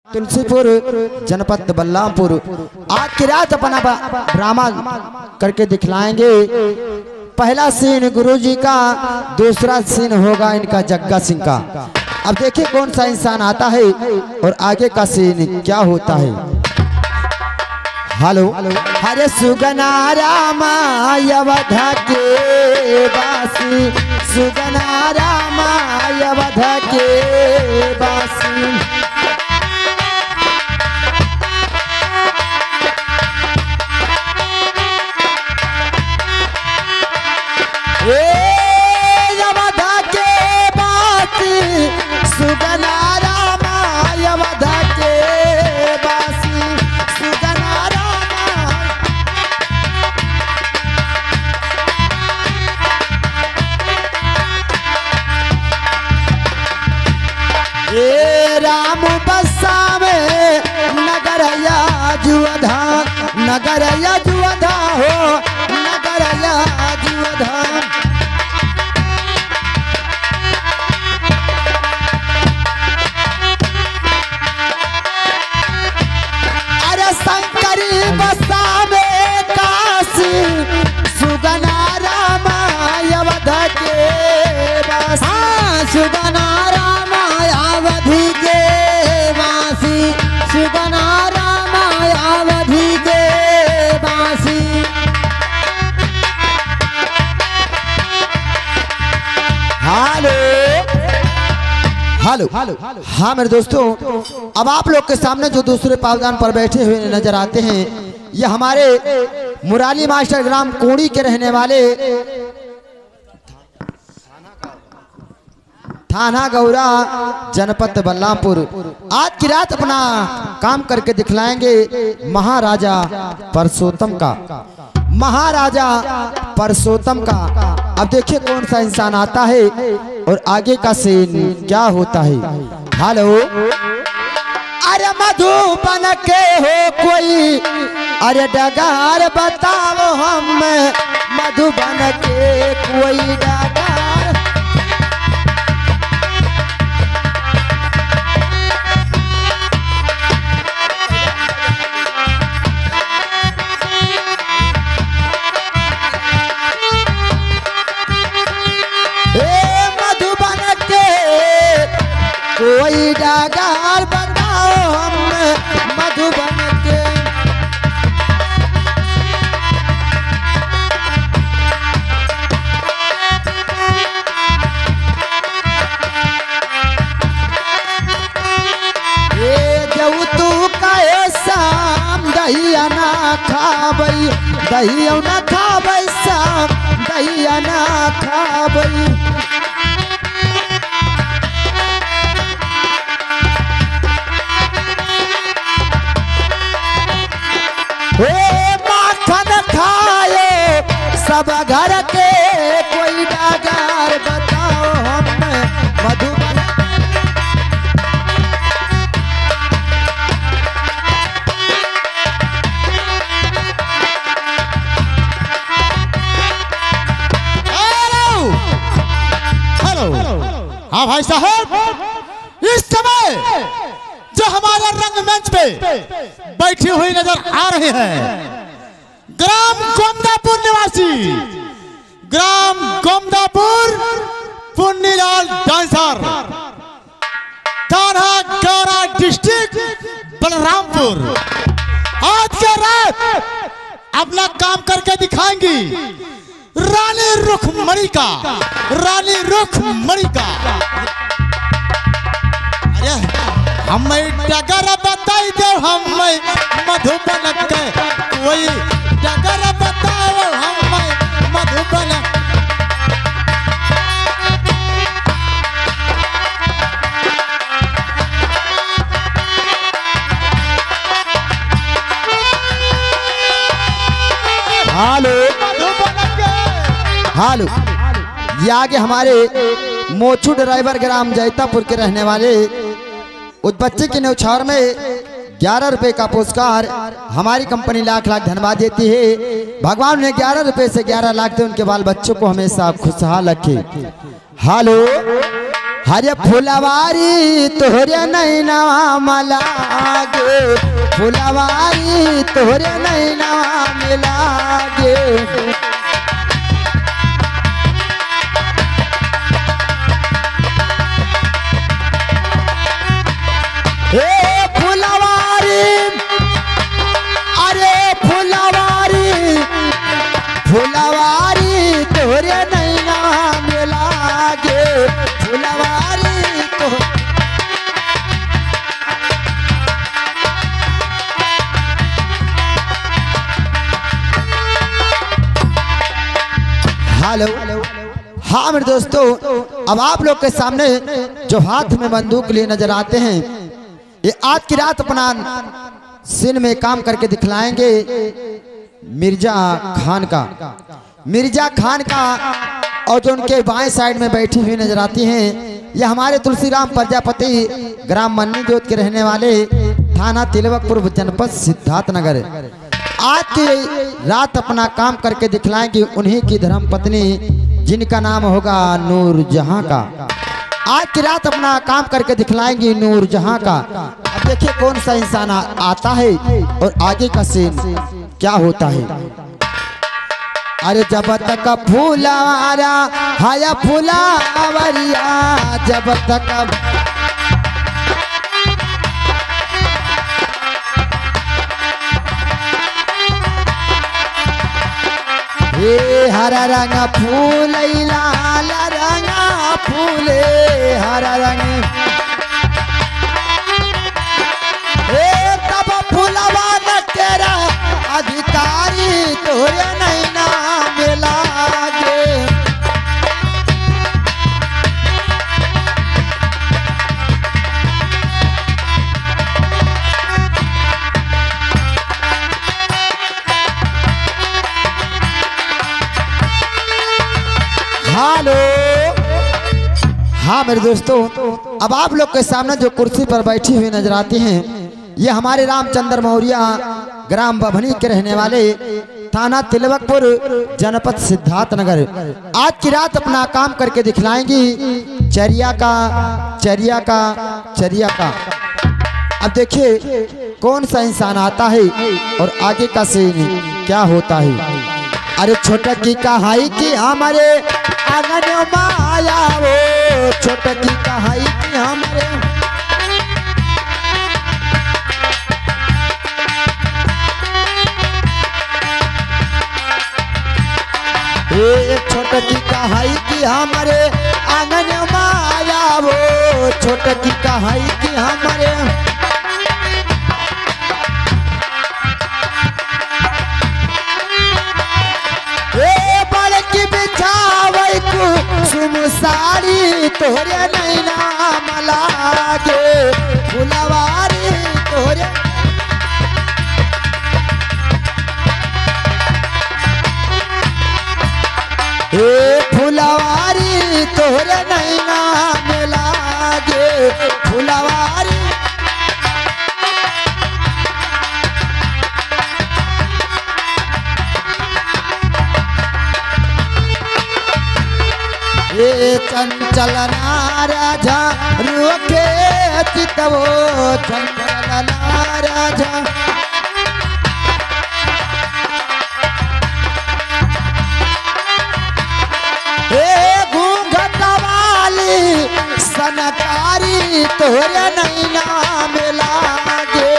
तुलसीपुर जनपद बल्लामपुर आज की रात अपना ड्रामा करके दिखलाएंगे। पहला सीन गुरुजी का, दूसरा सीन होगा इनका जग्गा सिंह का। अब देखिए कौन सा इंसान आता है और आगे का सीन क्या होता है। हेलो, हरे सुगना रामा अवध के बासी, सुगना रामा अवध के बासी। सुगना रामा अवध के बासी, सुगना रामा। ए राम बसावे नगर याजुधा, नगर याजुधा हो, नगर याजुधा। बसावे काशी, सुगना रामा अवध के बासी, सुगना रामा अवध के बासी, सुगना रामा अवध के बासी। हेलो हेलो, हाँ मेरे दोस्तों, अब आप लोग के सामने जो दूसरे पावदान पर बैठे हुए नजर आते हैं, ये हमारे मुराली मास्टर ग्राम कोड़ी के रहने वाले थाना गौरा जनपद बल्लामपुर आज की रात अपना काम करके दिखलाएंगे महाराजा परसोत्तम का, महाराजा परसोत्तम का। अब देखिए कौन सा इंसान आता है और आगे का सीन क्या होता है। हेलो, अरे मधुबन के हो कोई, अरे डगार बताओ हम, मधुबन के कोई डगार। कोई डगार बताओ हम, मधुबन के। ये जऊ तू कहे शाम दहिया ना खाबई, दहिया ना खाबई शाम, दहिया ना खाबई। माखन खाए सब घर के, कोई डगार बताओ हम, मधुबन। हेलो हेलो, हाँ भाई साहब, इस समय जो हमारे रंगमंच पे बैठी हुई नजर आ रहे हैं, ग्राम गोमदापुर निवासी, ग्राम गोमदापुर पुन्नीलाल डांसर, थाना गौरा डिस्ट्रिक्ट बलरामपुर। आज के रात अपना काम करके दिखाएंगी रानी रुखमणी का, रानी रुखमणी का। हमें डगर बताई दो, हमें मधुबन के कोई डगर बताओ, हमें मधुबन। हेलो हेलो, ये आगे हमारे मोचू ड्राइवर ग्राम जैतापुर के रहने वाले उस बच्चे के न्यौछावर में 11 रुपए का पुरस्कार हमारी कंपनी लाख लाख धन्यवाद देती है। भगवान ने 11 रुपए से 11 लाख दे, उनके बाल बच्चों को हमेशा खुशहाल रखे। हेलो हरे फुलवारी तोहरे नैना मलागे, फुलवारी तोहरे नैना मिलागे। ए फुलवारी, अरे फुलवारी, फुलवारी तोहरे नैना मिलागे, फुलवारी तो। हेलो, हाँ मेरे दोस्तों, अब आप लोग के सामने जो हाथ में बंदूक लिए नजर आते हैं, ये आज की रात अपना सीन में काम करके दिखलाएंगे मिर्जा खान का। मिर्जा खान का और जो उनके बाएं साइड में बैठी हुई नजर आती हैं, ये हमारे तुलसीराम प्रजापति ग्राम मन्नी जोत के रहने वाले, थाना तिलवकपुर, जनपद सिद्धार्थनगर। आज की रात अपना काम करके दिखलाएंगे उन्हीं की धर्म पत्नी, जिनका नाम होगा नूरजहां का। आज की रात अपना काम करके दिखलाएंगे नूरजहां का। अब देखिए कौन सा इंसान आता है और आगे का सीन क्या होता है। अरे जब तक फूलवारा हाया फूलावरिया, जब तक हे हरा रंग फूल लाल रंग फूले, हरा रंग हे तब फूलवा न तेरा अधिकारी तोरे नैना मिलागे। हेलो, हाँ मेरे दोस्तों, अब आप लोग के सामने जो कुर्सी पर बैठी हुई नजर आती हैं, ये हमारे रामचंद्र मौर्य ग्राम बभनी के रहने वाले, थाना तिलवकपुर, जनपद सिद्धार्थनगर। आज की रात अपना काम करके दिखलाएंगी चरिया का, चरिया का, चरिया का। अब देखिए कौन सा इंसान आता है और आगे का सीन क्या होता है। अरे छोटा की कहाई की हमारे आंगन माया, वो छोटा की कहाई की हमारे, छोटा की कहाई की हमारे आंगन माया, वो छोटा की कहाई की हमारे। साड़ी तोरे नैना मलागे, फुलवारी तोरे, ए फुलवारी तोरे नैना मिलागे, फुलवारी। चंचल राजा रोके चितवो, चंचल राजा घूंघट वाली सनकारी तोरे नैना मिलागे,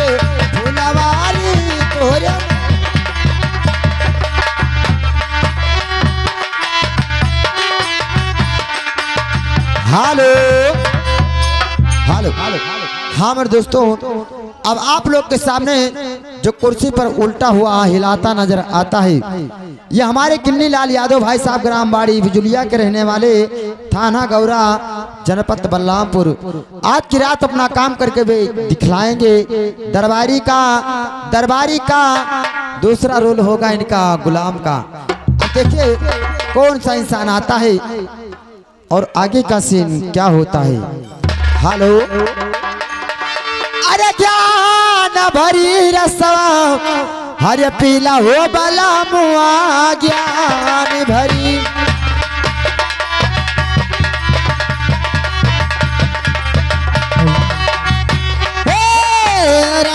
फुलवारी तोरे। हेलो, हेलो, हाँ मेरे दोस्तों, अब आप लोग के सामने जो कुर्सी पर उल्टा हुआ हिलाता नजर आता है, ये हमारे किन्नी लाल यादव भाई साहब ग्राम बाड़ी बिजुलिया के रहने वाले, थाना गौरा, जनपद बलरामपुर। आज की रात अपना काम करके वे दिखलाएंगे दरबारी का दूसरा रोल होगा इनका गुलाम का। देखिए कौन सा इंसान आता है और आगे का सीन क्या होता है। हेलो, अरे ज्ञान भरी रसवा हरे पीला हो बला मुआ, ज्ञान भरी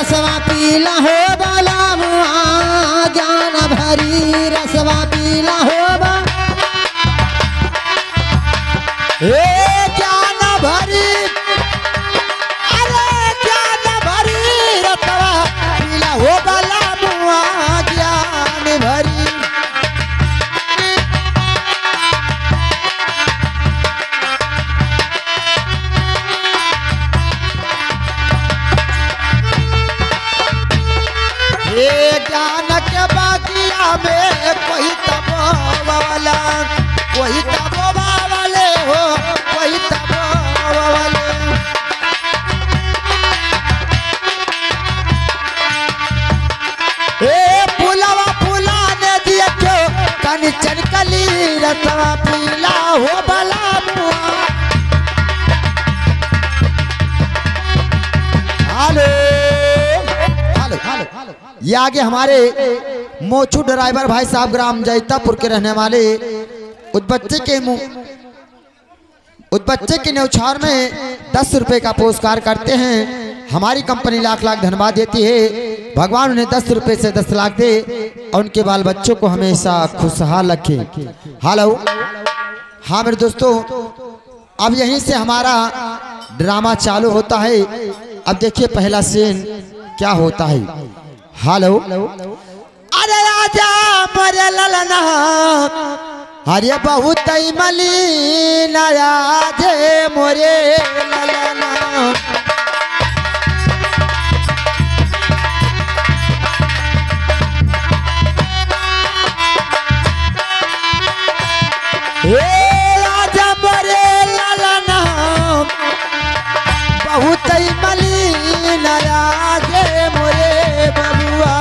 रसवा पीला हो बाला मुआ ज्ञान भरी रसवा पीला हो बा ज्ञान भरी अरे ज्ञान भरी रसवा पीला हो बाला मुआ ज्ञान भरी ज्ञान के बागिया में कोई तबोवाला कोई तबोवाले हो कोई तबोवाले पुलावा पुलाने दिया क्यों कनी चनकली रतवा पीला हो बला मुआ हेलो ये आगे हमारे मोचू ड्राइवर भाई साहब ग्राम जैतापुर के रहने वाले उस बच्चे के न्यौछावर में 10 रुपए का पुरस्कार करते हैं। हमारी कंपनी लाख लाख धन्यवाद देती है। भगवान उन्हें 10 रुपए से 10 लाख दे और उनके बाल बच्चों को हमेशा खुशहाल रखे। हेलो हाँ मेरे दोस्तों, अब यहीं से हमारा ड्रामा चालू होता है। अब देखिए पहला सीन क्या होता है। हेलो अरे राजा मरे ललना अरे बहुत मलिन राजे मोरे ललना राजा मोरे ललना बहुत मलिन राजे मोरे बबुआ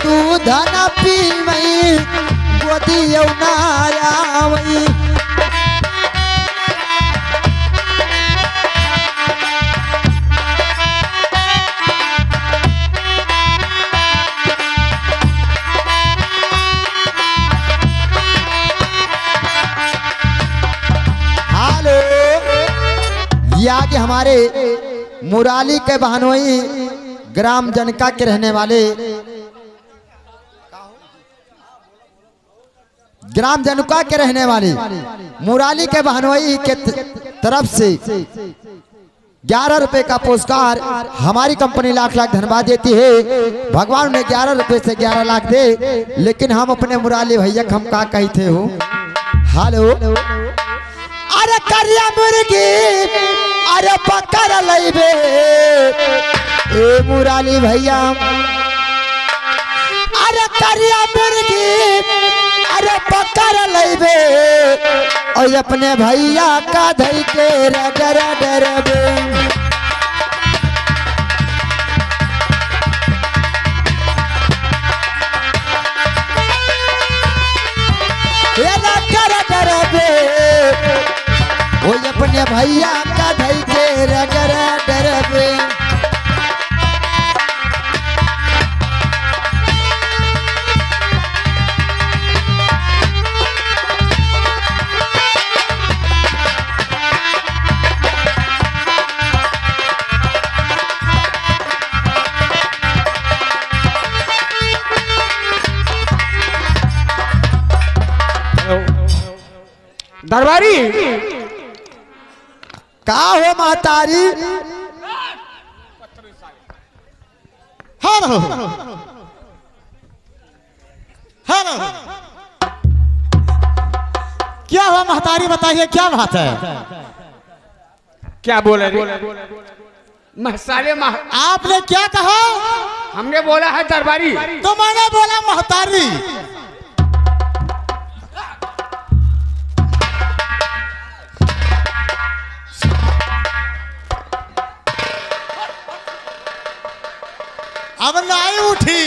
दूध न पीवई गोदी नारावई आगे हमारे मुराली के बहनोई ग्राम जनका के रहने वाले ग्राम जनका के रहने वाले मुराली के बहनोई के तरफ से 11 रुपए का पुरस्कार हमारी कंपनी लाख लाख धन्यवाद देती है। भगवान ने 11 रुपए से 11 लाख दे, लेकिन हम अपने मुराली भैया हम का कही थे हो। हेलो अरे करिया मुर्गी अरे पकड़ लइबे ए मुराली भैया अरे करिया मुर्गी अरे पकड़ लइबे और अपने भैया का धई के रगर डरबे रगर डरबे वो अपने भैया का धई के रगर डरबे दरबारी का हो महतारी हेलो हेलो क्या हुआ महतारी, बताइए क्या बात है। क्या बोले महसाले आपने क्या कहा? हमने बोला है दरबारी। तो मैंने बोला महतारी। अब नहीं उठी,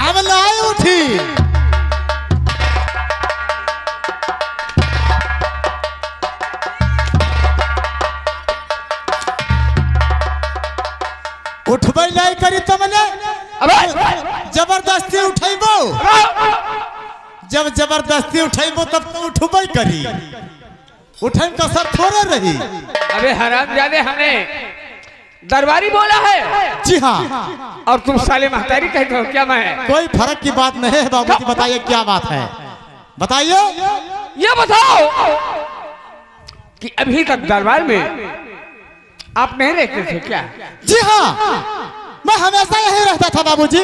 अब नहीं उठी। उठबै नहीं करी तुमने अबे जबरदस्ती उठैबो जब जबरदस्ती उठैबो तब तो उठबै करी उठै का सब थोड़े रही। अबे हरामजादे हमने दरबारी बोला है जी हाँ और तुम साले महतारी कहते हो क्या? मैं कोई फर्क की बात नहीं है बाबूजी, बताइए क्या बात है बताइए। ये बताओ कि अभी तक दरबार में आप नहीं रहते थे क्या? जी हाँ मैं हमेशा यहीं रहता था बाबूजी,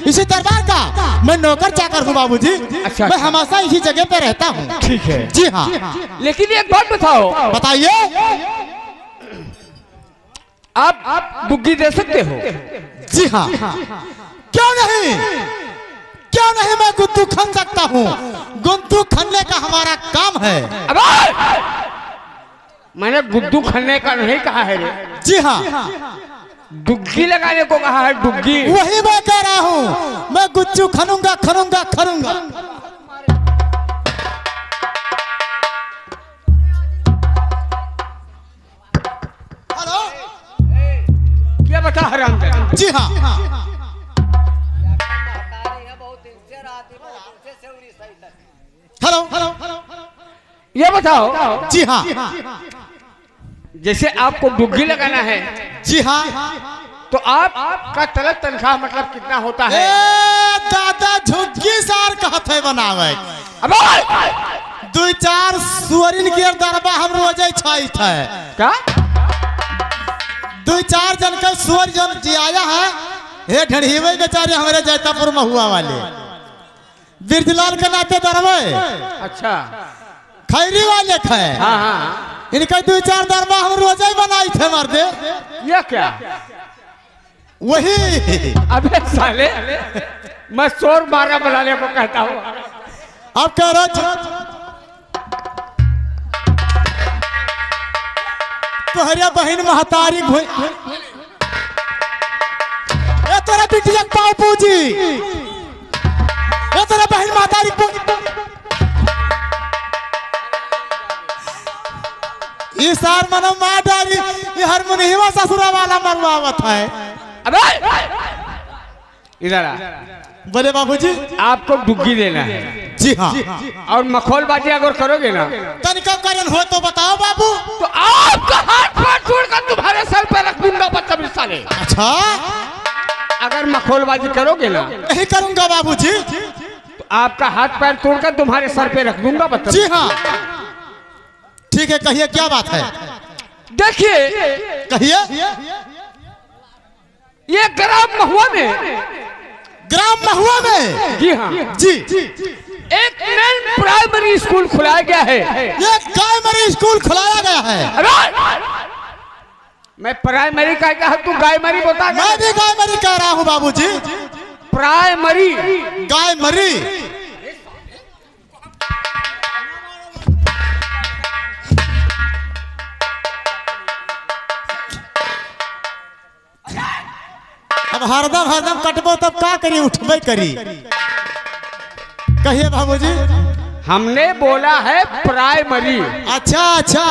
इसी दरबार का मैं नौकर चाकर हूँ बाबूजी। अच्छा, मैं हमेशा इसी जगह पे रहता हूँ। ठीक है। जी हाँ लेकिन एक बात बताओ, बताइए। आप बुग्गी दे सकते हो? जी हाँ क्यों नहीं, क्यों नहीं, मैं गुद्दू खन सकता हूँ। गुद्दू खनने का हमारा काम है। अबे मैंने गुद्दू खनने का नहीं कहा है रे। जी हाँ डुग्गी लगाने को कहा है, डुग्गी। वही मैं कह रहा हूँ, मैं गुच्चू खनूंगा खनूंगा खनूंगा। हेलो क्या बता हराम? जी हाँ हेलो ये बताओ, जी हाँ जैसे आपको डुग्गी लगाना है जी हाँ तो आपका तलब तनख्वाह मतलब कितना होता है? दादा झुग्गी सार कहत है बनावे। अबे दो चार सुअरिन के दरबा हम रोजे छाई थे। क्या? दो चार जन का सुअर जन जियाया है हे ढढ़ीवे बेचारे हमारे जैतापुर महुआ वाले बिरजलाल के नाते दरबे। अच्छा खैरी वाले खे। हाँ हाँ इनका दो चार दरबा हम रोजे ही बनाई थे मर्दे। ये क्या? वही अबे साले मैं शोर बारह बनाने को कहता हूँ। अब कह रहे तोहरे बहन महतारी ये तोरा बिटिया बापू जी, ये तोरा बहन महतारी ये सार मनो मार डाली, ये हारमोनियम ससुरा वाला मरवावत है। अबे इधर आ। बोले बाबूजी आपको डुग्गी देना है। जी हाँ और मखौलबाजी अगर करोगे ना तनिका करन हो तो बताओ बाबू। तो आपका हाथ पांव छोड़कर तुम्हारे सर पे रख दूंगा बदतमीज साले। अच्छा अगर मखौलबाजी करोगे ना नहीं करूंगा बाबूजी। तो आपका हाथ पैर तोड़कर तुम्हारे सर पे रख दूंगा बदतमीज। जी हाँ ठीक है कहिए क्या बात है। देखिए कहिए। ये ग्राम महुआ में जी हाँ जी एक नई प्राइमरी स्कूल खुलाया गया है। ये प्राइमरी स्कूल खुलाया गया है। अरे मैं प्राइमरी का क्या तू गायमरी बता? मैं भी गायमरी कह रहा हूँ बाबूजी। प्राइमरी गायमरी अब हरदम हरदम कटबो तब का करी, उठबे करी। कहिए बाबूजी। हमने बोला है प्राइमरी। अच्छा अच्छा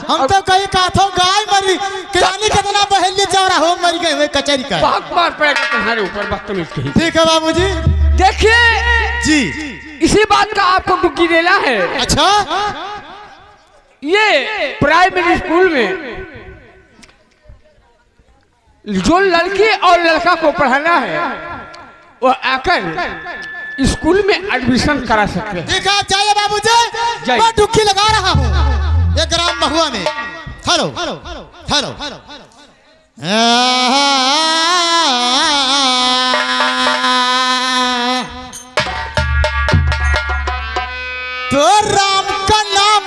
हम तो कहीं कहा था गाय मरी किरानी कितना बहेली चौरा हो मरी गए हुए कचहरी का। बहुत मार पड़ेगा तुम्हारे ऊपर बदतमीज कहीं। ठीक है बाबूजी। देखिए जी इसी बात का आपको डुग्गी देना है। अच्छा ये प्राइमरी स्कूल में जो लड़की और लड़का को पढ़ाना है वो आकर स्कूल में एडमिशन करा सकते हैं। ठीक है आप जाइए बाबूजी, मैं डुग्गी लगा रहा हूँ ये ग्राम महुआ में। हेलो हेलो तो राम का नाम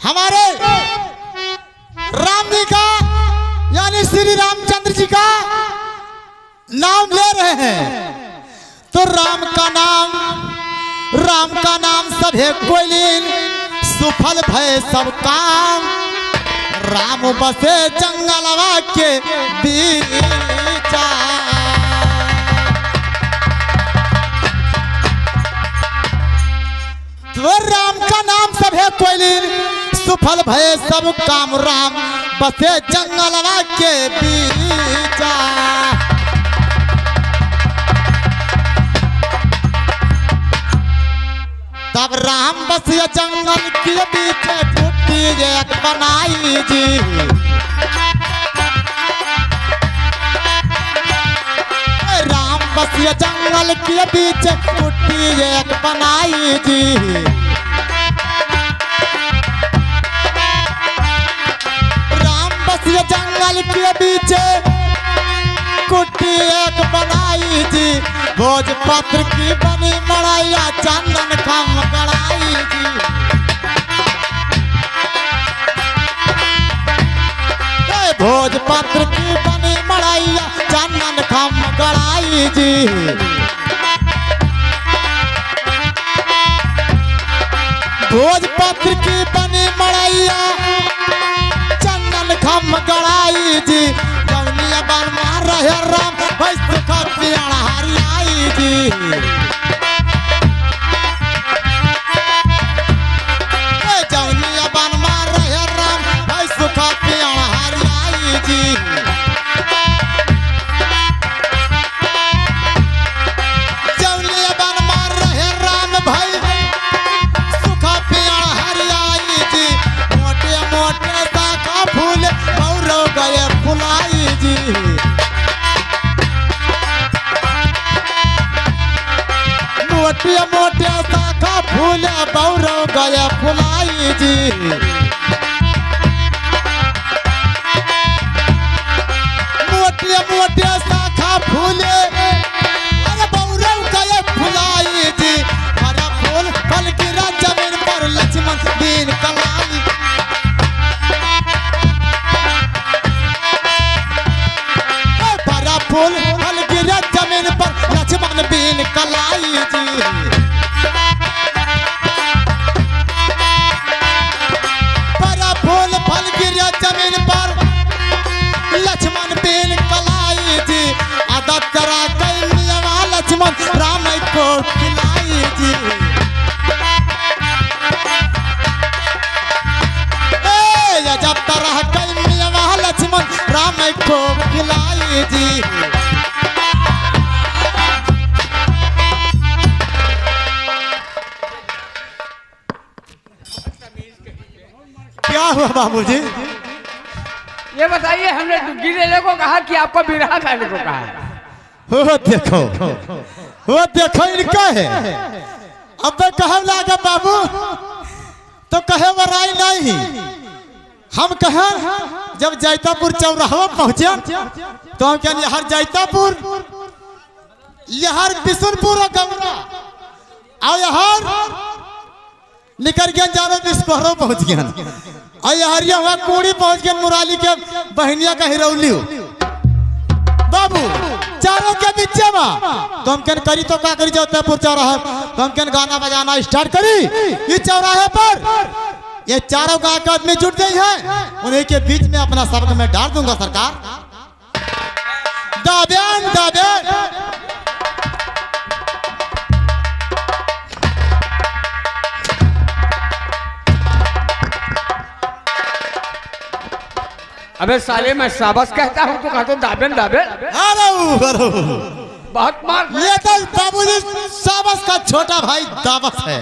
हमारे राम जी का यानी श्री रामचंद्र जी का नाम ले रहे हैं। तो राम का नाम सभे कोयलीन सुफल भय सब काम। राम बसे जंगलवा के बीचा। तो राम का नाम सभे कोयलीन सुफल भय सब काम। राम बसे जंगलवा के बीचा। राम बसिया जंगल के बीच कुटी एक बनाई जी। राम बसिया जंगल के बीच कुटी एक बनाई जी। राम बसिया जंगल के बीच कुटी एक बनाई जी। भोजपत्र की बनी मड़ैया चंदन खम गड़ाई जी। भोजपत्र की बनी मड़ैया चंदन खम गड़ाई जी। भोजपत्र की बनी मड़ैया चंदन खम गड़ाई जी। जौनिया बन मार रहे राम भैंस का पियाड़ा हरियाई जी। जौनिया बन मार रहे राम भैंस का पियाड़ा हरियाई जी। जौनिया बन मार रहे राम भाई सुखा पियाड़ा हरियाई जी। मोटे मोटे शाखा फूल गौरव गए फुलाई जी। मोटे मोटे शाखा फूल गौरव गए फुलाई जी। मोटे मोटे शाखा फूल गौरव गए फुलाई जी। हरा फूल फल गिरा जमीन पर लक्ष्मण दीन कलाई। हरा फूल फल गिरा जमीन पर लक्ष्मण दीन कलाई जी। हरा फूल फल गिरा जमीन पर लक्ष्मण दीन कलाई जी। आदत करा कैलिया लक्ष्मण राम को खिलाई जी। जब तरह कैलिया लक्ष्मण राम को खिलाई जी। क्या हुआ बाबूजी? ये बताइए, हमने डुग्गी लेने को कहा कि आपको बिरहा खाने को कहा है? वो देखो इनका है। अब कहे लागा बाबू तो कहे वराई नहीं। हम कहे जब जैतापुर चौराहा पहुंचे तो हम कहें यहाँ जैतापुर, यहाँ बिशुनपुर गौरा और यहाँ निकल गया जानो बिस्कोहरो पहुंच गया। और यहाँ वहाँ कोड़ी पहुंच गया मुराली के बहनिया का हिरौली बाबू चारों के बीच में। तो हम कहन करी तो क्या करी जैतापुर चौराहा। तो हम कहन गाना बजाना स्टार्ट करी इस चौराहे पर। ये चारों गांव के आदमी जुट गई है, उन्हीं के बीच में अपना शब्द में डाल दूंगा सरकार। दाबेन दाबेन अबे साले, मैं साबस कहता हूँ तो कहते दाबेन दाबेन। बहुत मार। ये तो बाबूजी साबस का छोटा भाई दाबस है।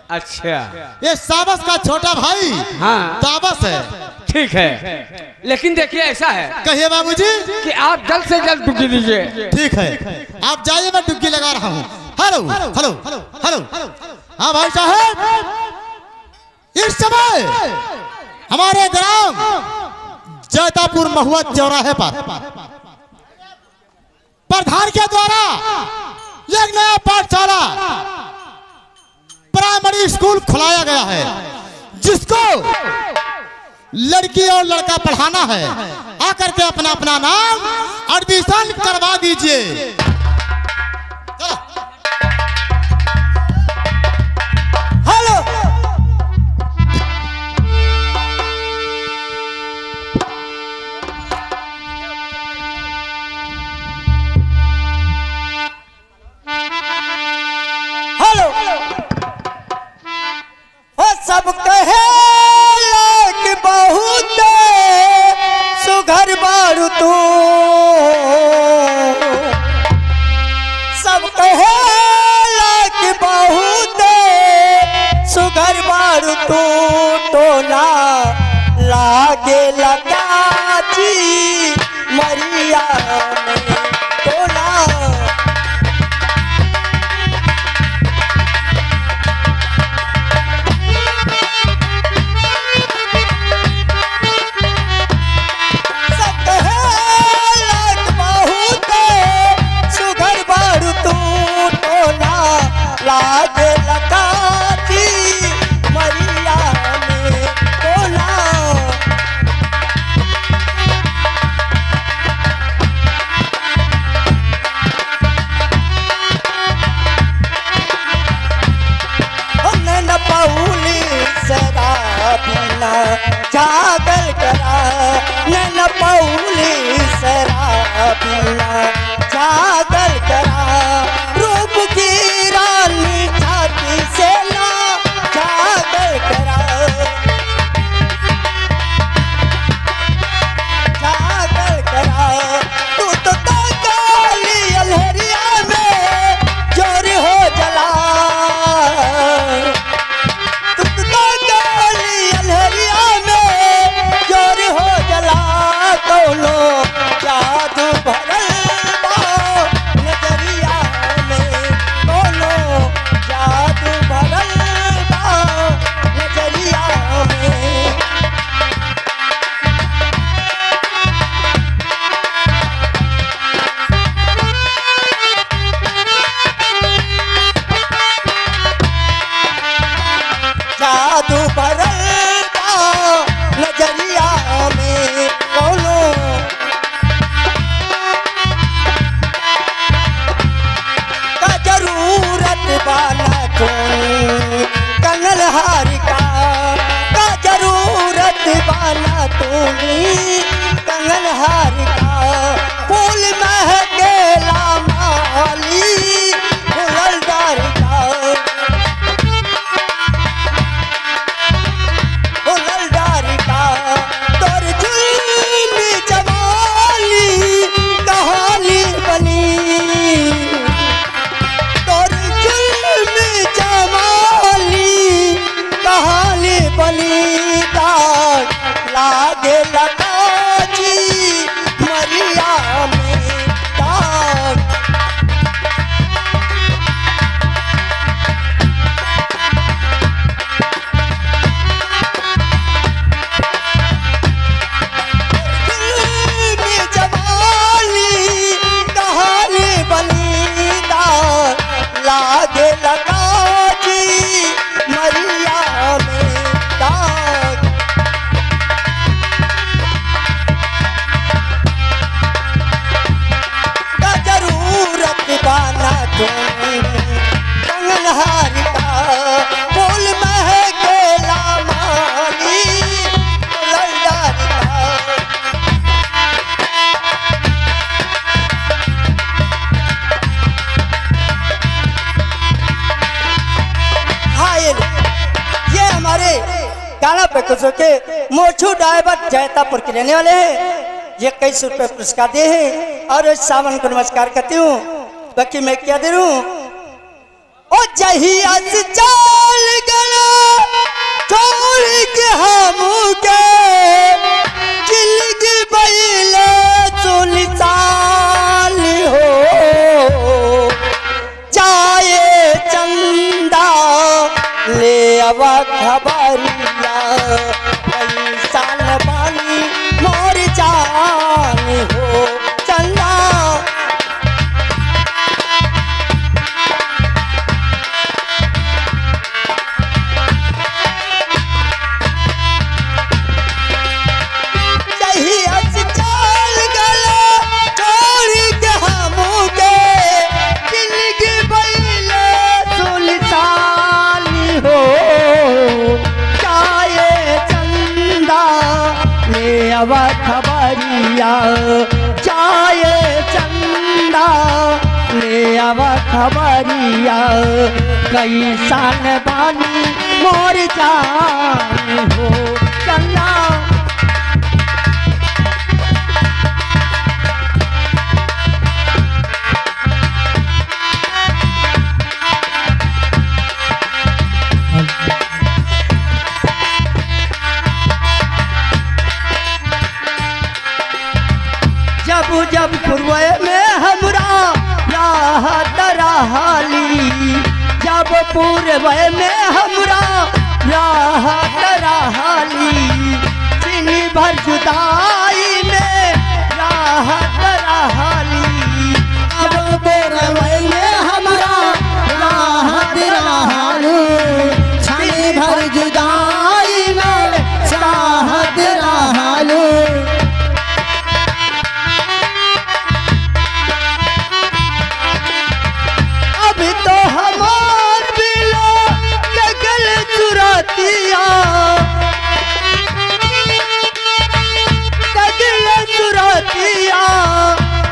अच्छा, ये साबस का छोटा भाई हाँ दाबस है। ठीक है, लेकिन देखिए ऐसा है, कहिए बाबूजी कि आप जल्द से जल्द डुग्गी दीजिए। ठीक है, आप जाइए, मैं डुग्गी लगा रहा हूँ। Hello hello hello. हाँ भाई साहब, इस समय हमारे ग्राम जैतापुर महुआ चौराहे पर प्रधान के द्वारा एक नया पाठशाला प्राइमरी स्कूल खुलाया गया है, जिसको लड़की और लड़का पढ़ाना है। आकर के अपना अपना नाम एडमिशन करवा दीजिए। हेलो सब कहे कि बहुत सुघर बारू तू लागे लगाची मरिया में तोला लागे लगाची मरिया में तोला न पौली शराबीना जागल करा न पौली शराबीना जागल करा रूप की रानी छाती से ना जागल करा जागल करा तू तो काली अलहरिया में चोरी हो जला तू तो काली अलहरिया में चोरी हो जला कौनो जादू भरल नजरिया में कोनो जादू भरल नजरिया में जादू भरल नजरिया में कोनो जरूरत वाला कंगन हार का जरूरत वाला तूनी कंगन हार का फूल महकेला माली फुलदार का फुलदार का तोर जुल्मी जवानी कहानी बनी कहानी बनी दाग लागे लगाची मरिया में दाग जवानी कहानी बनी दाग लागे लगाची मरिया में दाग का जरूरत बाना कंगन हार का फूल महकेला माली फुलदार का ये हमारे गाना पे कुछ के मोछू ड्राइवर जैतापुर के रहने वाले हैं। ये कई सौ रुपये पुरस्कार दिए हैं और इस सावन को नमस्कार करती हूँ। बाकी मैं क्या दे रूं ओ जहिया से चाल गला छोड़ के हम के जिंदगी बैले सुनसान हो चाहे चंदा ले आवा खबरिया पैसा न बानी मोर जान हो चंदा अवा खबरिया चाहे चंदा ले अवा खबरिया कैसन बानी मोर जान हो चंदा जब जब पूर्वे में हमरा राहत रहाली, जब पूर्वे में हमरा राहत रहाली, चीनी भर जुदाई में राहत रहाली। अब पूर्वे में हमरा राहत रहाली, छानी भर जुदाई में चाहत रहाली। अभी तो हमार बिलो लगल चुरातिया, लगल चुरातिया,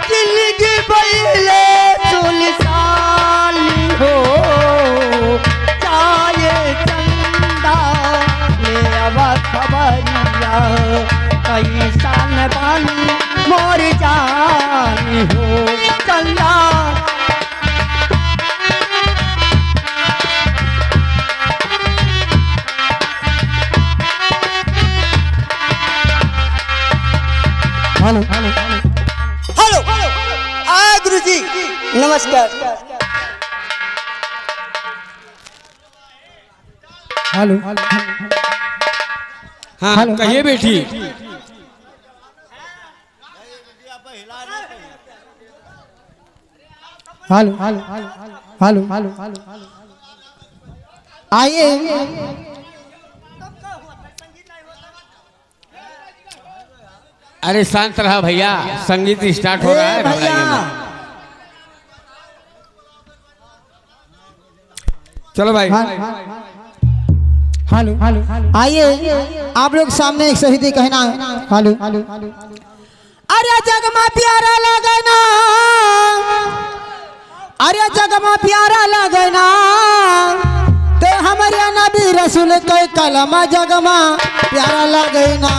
जिंदगी बैले सुनसान हो। चाहे चंदा ले आवा खबरिया, कैसान बानी मोर जान हो। चंदा हेलो हेलो गुरुजी नमस्कार। हेलो हाँ कहिए बेटी। हेलो हेलो हेलो आइए। अरे शांत रहा भैया, संगीत स्टार्ट हो रहा है। भैया चलो भाई। हेलो आइए, आप लोग सामने एक शहीदी कहना है। हेलो अरे जगमा प्यारा लगना, अरे जगमा प्यारा लगना, तो हमारे नबी रसूल के कलमा जगमा प्यारा लगना।